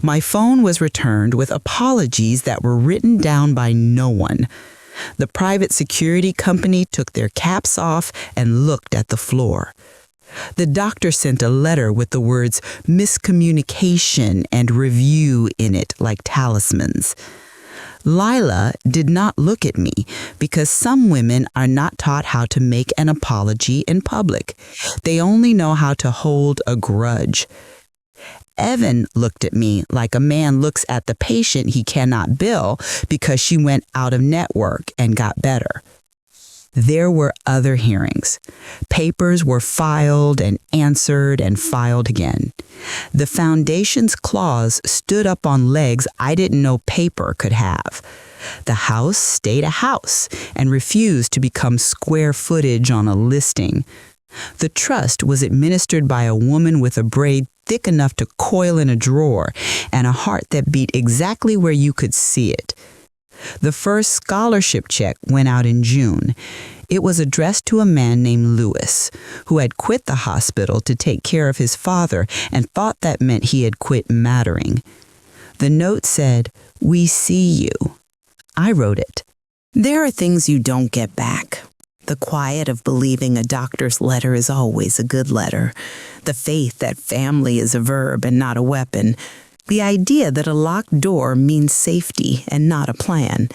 My phone was returned with apologies that were written down by no one. The private security company took their caps off and looked at the floor. The doctor sent a letter with the words miscommunication and review in it like talismans. Lila did not look at me because some women are not taught how to make an apology in public. They only know how to hold a grudge. Evan looked at me like a man looks at the patient he cannot bill because she went out of network and got better. There were other hearings. Papers were filed and answered and filed again. The foundation's clause stood up on legs I didn't know paper could have. The house stayed a house and refused to become square footage on a listing. The trust was administered by a woman with a braid thick enough to coil in a drawer and a heart that beat exactly where you could see it. The first scholarship check went out in June. It was addressed to a man named Lewis, who had quit the hospital to take care of his father and thought that meant he had quit mattering. The note said, "We see you." I wrote it. There are things you don't get back. The quiet of believing a doctor's letter is always a good letter. The faith that family is a verb and not a weapon. The idea that a locked door means safety and not a plan.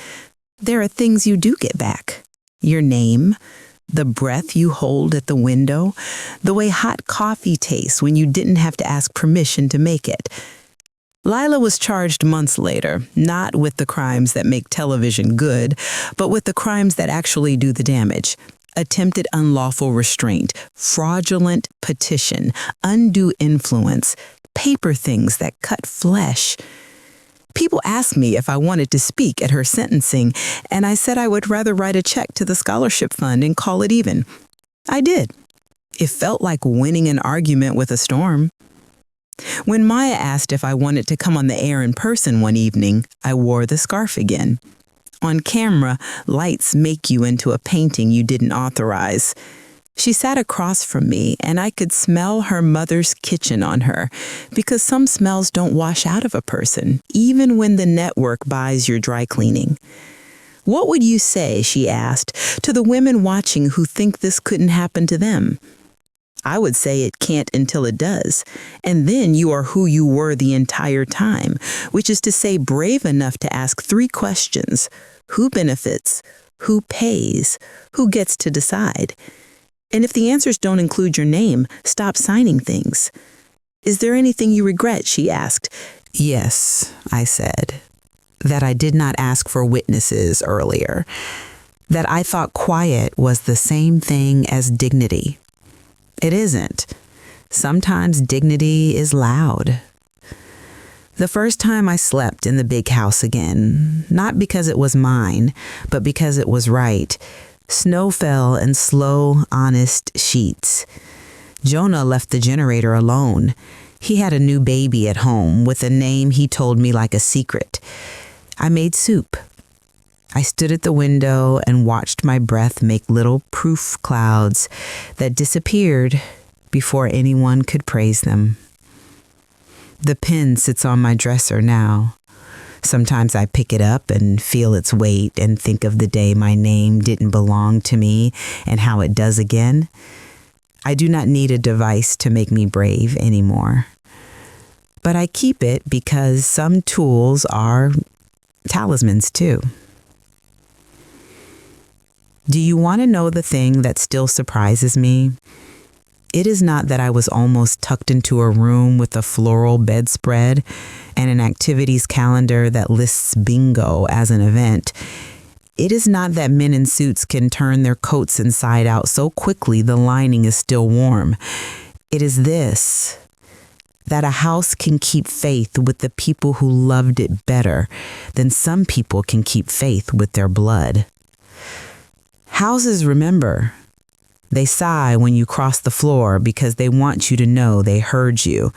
There are things you do get back. Your name, the breath you hold at the window, the way hot coffee tastes when you didn't have to ask permission to make it. Lila was charged months later, not with the crimes that make television good, but with the crimes that actually do the damage. Attempted unlawful restraint, fraudulent petition, undue influence, paper things that cut flesh. People asked me if I wanted to speak at her sentencing, and I said I would rather write a check to the scholarship fund and call it even. I did. It felt like winning an argument with a storm. When Maya asked if I wanted to come on the air in person one evening, I wore the scarf again. On camera, lights make you into a painting you didn't authorize. She sat across from me, and I could smell her mother's kitchen on her, because some smells don't wash out of a person, even when the network buys your dry cleaning. What would you say, she asked, to the women watching who think this couldn't happen to them? I would say it can't until it does, and then you are who you were the entire time, which is to say brave enough to ask 3 questions. Who benefits? Who pays? Who gets to decide? And if the answers don't include your name, stop signing things. Is there anything you regret? She asked. Yes, I said. That I did not ask for witnesses earlier. That I thought quiet was the same thing as dignity. It isn't. Sometimes dignity is loud. The first time I slept in the big house again, not because it was mine, but because it was right, snow fell in slow, honest sheets. Jonah left the generator alone. He had a new baby at home with a name he told me like a secret. I made soup. I stood at the window and watched my breath make little proof clouds that disappeared before anyone could praise them. The pen sits on my dresser now. Sometimes I pick it up and feel its weight and think of the day my name didn't belong to me and how it does again. I do not need a device to make me brave anymore. But I keep it because some tools are talismans too. Do you want to know the thing that still surprises me? It is not that I was almost tucked into a room with a floral bedspread and an activities calendar that lists bingo as an event. It is not that men in suits can turn their coats inside out so quickly the lining is still warm. It is this, that a house can keep faith with the people who loved it better than some people can keep faith with their blood. Houses remember. They sigh when you cross the floor because they want you to know they heard you.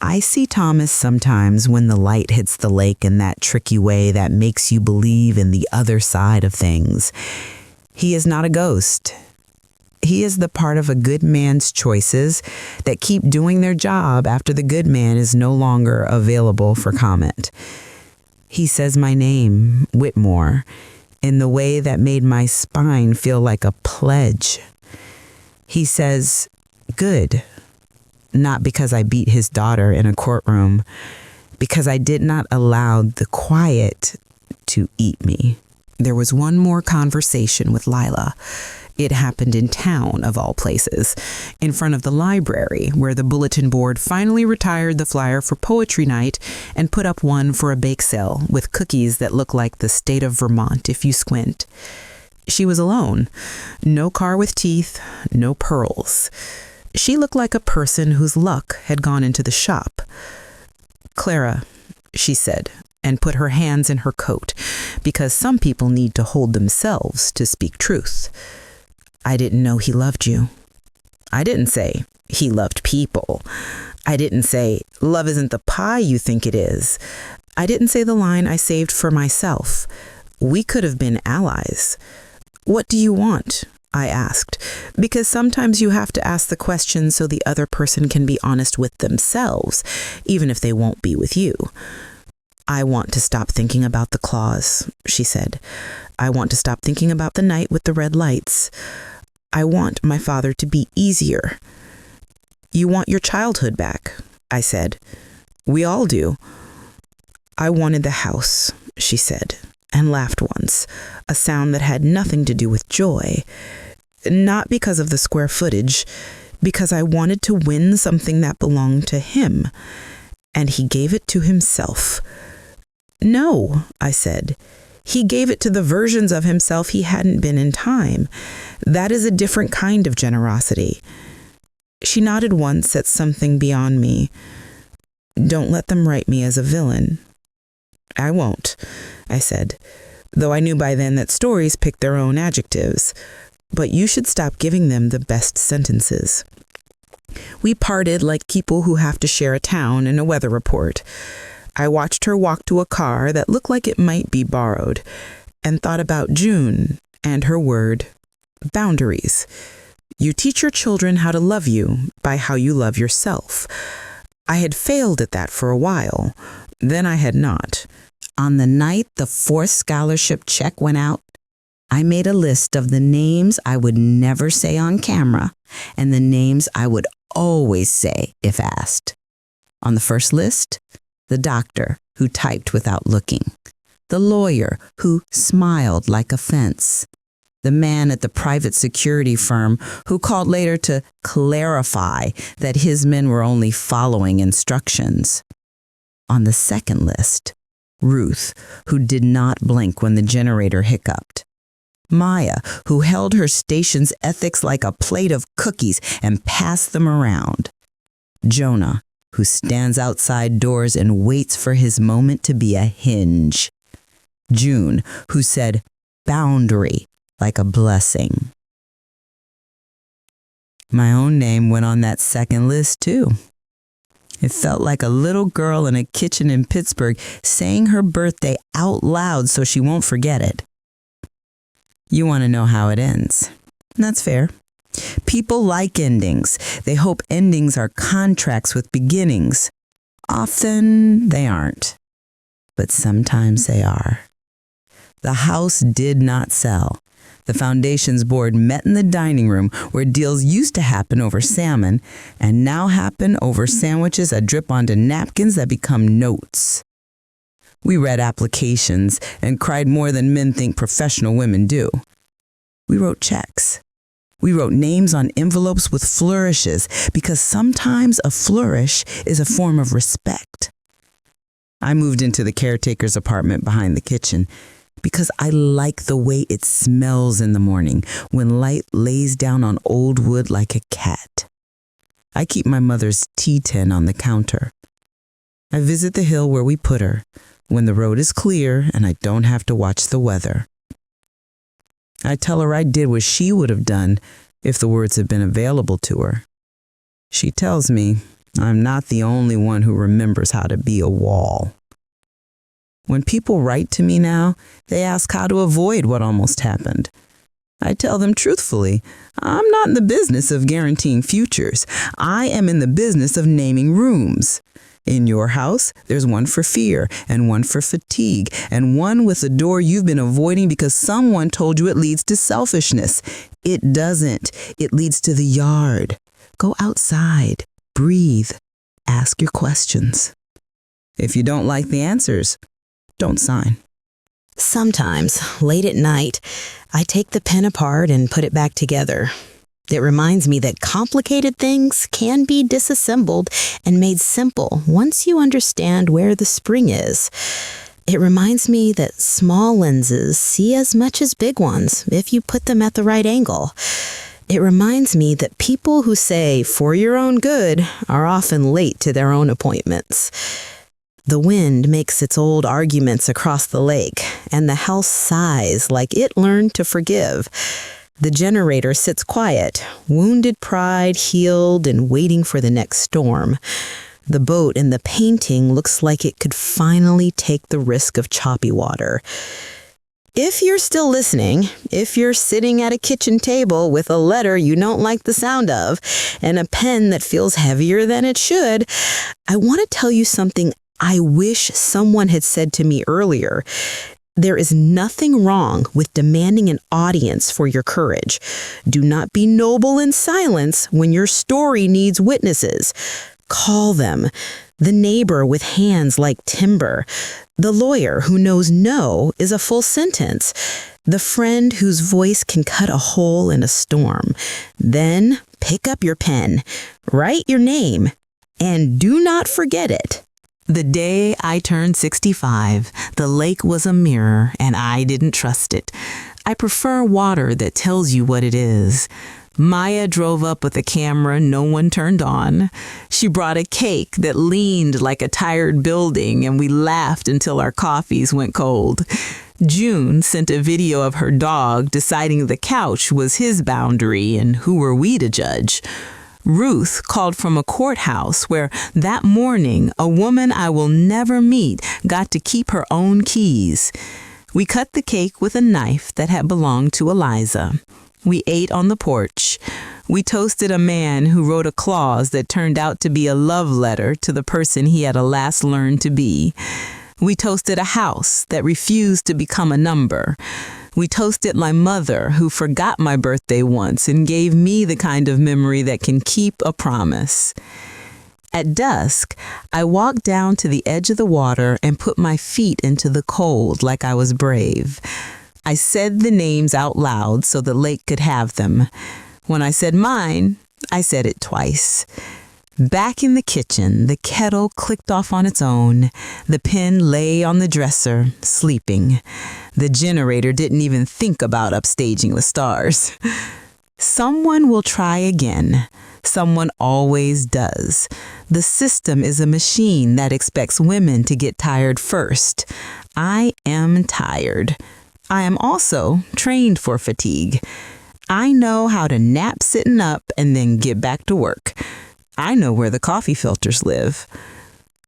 I see Thomas sometimes when the light hits the lake in that tricky way that makes you believe in the other side of things. He is not a ghost. He is the part of a good man's choices that keep doing their job after the good man is no longer available for comment. He says my name, Whitmore, in the way that made my spine feel like a pledge. He says, good, not because I beat his daughter in a courtroom, because I did not allow the quiet to eat me. There was one more conversation with Lila. It happened in town, of all places, in front of the library, where the bulletin board finally retired the flyer for poetry night and put up one for a bake sale with cookies that look like the state of Vermont if you squint. She was alone. No car with teeth, no pearls. She looked like a person whose luck had gone into the shop. Clara, she said, and put her hands in her coat, because some people need to hold themselves to speak truth. I didn't know he loved you. I didn't say he loved people. I didn't say love isn't the pie you think it is. I didn't say the line I saved for myself. We could have been allies. What do you want? I asked, because sometimes you have to ask the question so the other person can be honest with themselves, even if they won't be with you. I want to stop thinking about the claws, she said. I want to stop thinking about the night with the red lights. I want my father to be easier. You want your childhood back, I said. We all do. I wanted the house, she said, and laughed once, a sound that had nothing to do with joy. Not because of the square footage, because I wanted to win something that belonged to him, and he gave it to himself. No, I said. He gave it to the versions of himself he hadn't been in time. That is a different kind of generosity. She nodded once at something beyond me. Don't let them write me as a villain. I won't, I said, though I knew by then that stories pick their own adjectives. But you should stop giving them the best sentences. We parted like people who have to share a town and a weather report. I watched her walk to a car that looked like it might be borrowed, and thought about June and her word, boundaries. You teach your children how to love you by how you love yourself. I had failed at that for a while. Then I had not. On the night the 4th scholarship check went out, I made a list of the names I would never say on camera and the names I would always say if asked. On the first list, the doctor who typed without looking, the lawyer who smiled like a fence, the man at the private security firm who called later to clarify that his men were only following instructions. On the second list, Ruth, who did not blink when the generator hiccuped. Maya, who held her station's ethics like a plate of cookies and passed them around. Jonah, who stands outside doors and waits for his moment to be a hinge. June, who said boundary like a blessing. My own name went on that second list too. It felt like a little girl in a kitchen in Pittsburgh saying her birthday out loud so she won't forget it. You want to know how it ends. That's fair. People like endings. They hope endings are contracts with beginnings. Often they aren't, but sometimes they are. The house did not sell. The foundation's board met in the dining room where deals used to happen over salmon and now happen over sandwiches that drip onto napkins that become notes. We read applications and cried more than men think professional women do. We wrote checks. We wrote names on envelopes with flourishes because sometimes a flourish is a form of respect. I moved into the caretaker's apartment behind the kitchen because I like the way it smells in the morning when light lays down on old wood like a cat. I keep my mother's tea tin on the counter. I visit the hill where we put her when the road is clear and I don't have to watch the weather. I tell her I did what she would have done if the words had been available to her. She tells me I'm not the only one who remembers how to be a wall. When people write to me now, they ask how to avoid what almost happened. I tell them truthfully, I'm not in the business of guaranteeing futures. I am in the business of naming rooms. In your house, there's one for fear and one for fatigue and one with a door you've been avoiding because someone told you it leads to selfishness. It doesn't. It leads to the yard. Go outside, breathe, ask your questions. If you don't like the answers, don't sign. Sometimes, late at night, I take the pen apart and put it back together. It reminds me that complicated things can be disassembled and made simple once you understand where the spring is. It reminds me that small lenses see as much as big ones if you put them at the right angle. It reminds me that people who say, "for your own good," are often late to their own appointments. The wind makes its old arguments across the lake, and the house sighs like it learned to forgive. The generator sits quiet, wounded pride healed and waiting for the next storm. The boat in the painting looks like it could finally take the risk of choppy water. If you're still listening, if you're sitting at a kitchen table with a letter you don't like the sound of and a pen that feels heavier than it should, I want to tell you something I wish someone had said to me earlier. There is nothing wrong with demanding an audience for your courage. Do not be noble in silence when your story needs witnesses. Call them. The neighbor with hands like timber. The lawyer who knows no is a full sentence. The friend whose voice can cut a hole in a storm. Then pick up your pen, write your name, and do not forget it. The day I turned 65, the lake was a mirror and I didn't trust it. I prefer water that tells you what it is. Maya drove up with a camera no one turned on. She brought a cake that leaned like a tired building, and we laughed until our coffees went cold. June sent a video of her dog deciding the couch was his boundary, and who were we to judge? Ruth called from a courthouse where that morning a woman I will never meet got to keep her own keys. We cut the cake with a knife that had belonged to Eliza. We ate on the porch. We toasted a man who wrote a clause that turned out to be a love letter to the person he had alas learned to be. We toasted a house that refused to become a number. We toasted my mother, who forgot my birthday once and gave me the kind of memory that can keep a promise. At dusk, I walked down to the edge of the water and put my feet into the cold like I was brave. I said the names out loud so the lake could have them. When I said mine, I said it twice. Back in the kitchen, the kettle clicked off on its own. The pen lay on the dresser, sleeping. The generator didn't even think about upstaging the stars. Someone will try again. Someone always does. The system is a machine that expects women to get tired first. I am tired. I am also trained for fatigue. I know how to nap sitting up and then get back to work. I know where the coffee filters live.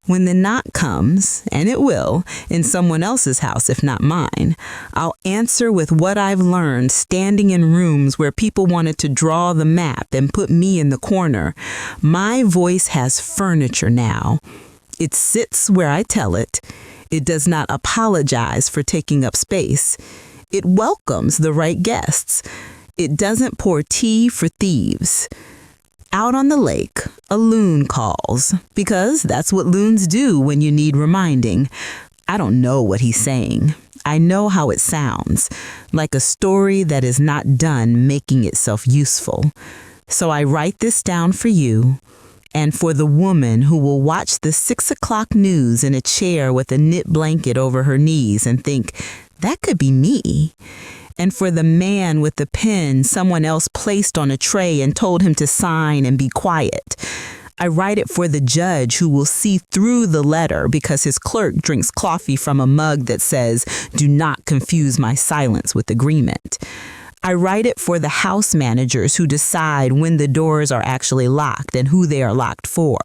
When the knock comes, and it will, in someone else's house if not mine, I'll answer with what I've learned standing in rooms where people wanted to draw the map and put me in the corner. My voice has furniture now. It sits where I tell it. It does not apologize for taking up space. It welcomes the right guests. It doesn't pour tea for thieves. Out on the lake, a loon calls, because that's what loons do when you need reminding. I don't know what he's saying. I know how it sounds, like a story that is not done making itself useful. So I write this down for you, and for the woman who will watch the 6 o'clock news in a chair with a knit blanket over her knees and think, that could be me. And for the man with the pen someone else placed on a tray and told him to sign and be quiet. I write it for the judge who will see through the letter because his clerk drinks coffee from a mug that says, do not confuse my silence with agreement. I write it for the house managers who decide when the doors are actually locked and who they are locked for.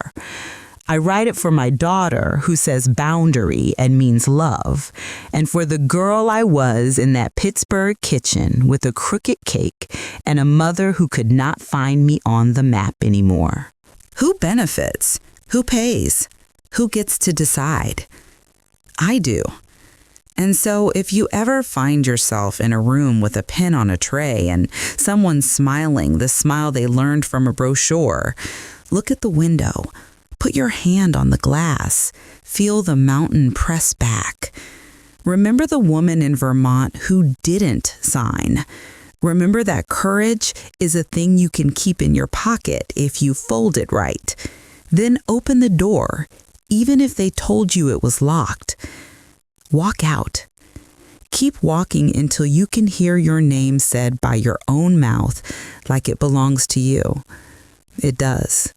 I write it for my daughter who says boundary and means love, and for the girl I was in that Pittsburgh kitchen with a crooked cake and a mother who could not find me on the map anymore. Who benefits? Who pays? Who gets to decide? I do. And so if you ever find yourself in a room with a pen on a tray and someone smiling, the smile they learned from a brochure, look at the window. Put your hand on the glass. Feel the mountain press back. Remember the woman in Vermont who didn't sign. Remember that courage is a thing you can keep in your pocket if you fold it right. Then open the door, even if they told you it was locked. Walk out. Keep walking until you can hear your name said by your own mouth like it belongs to you. It does.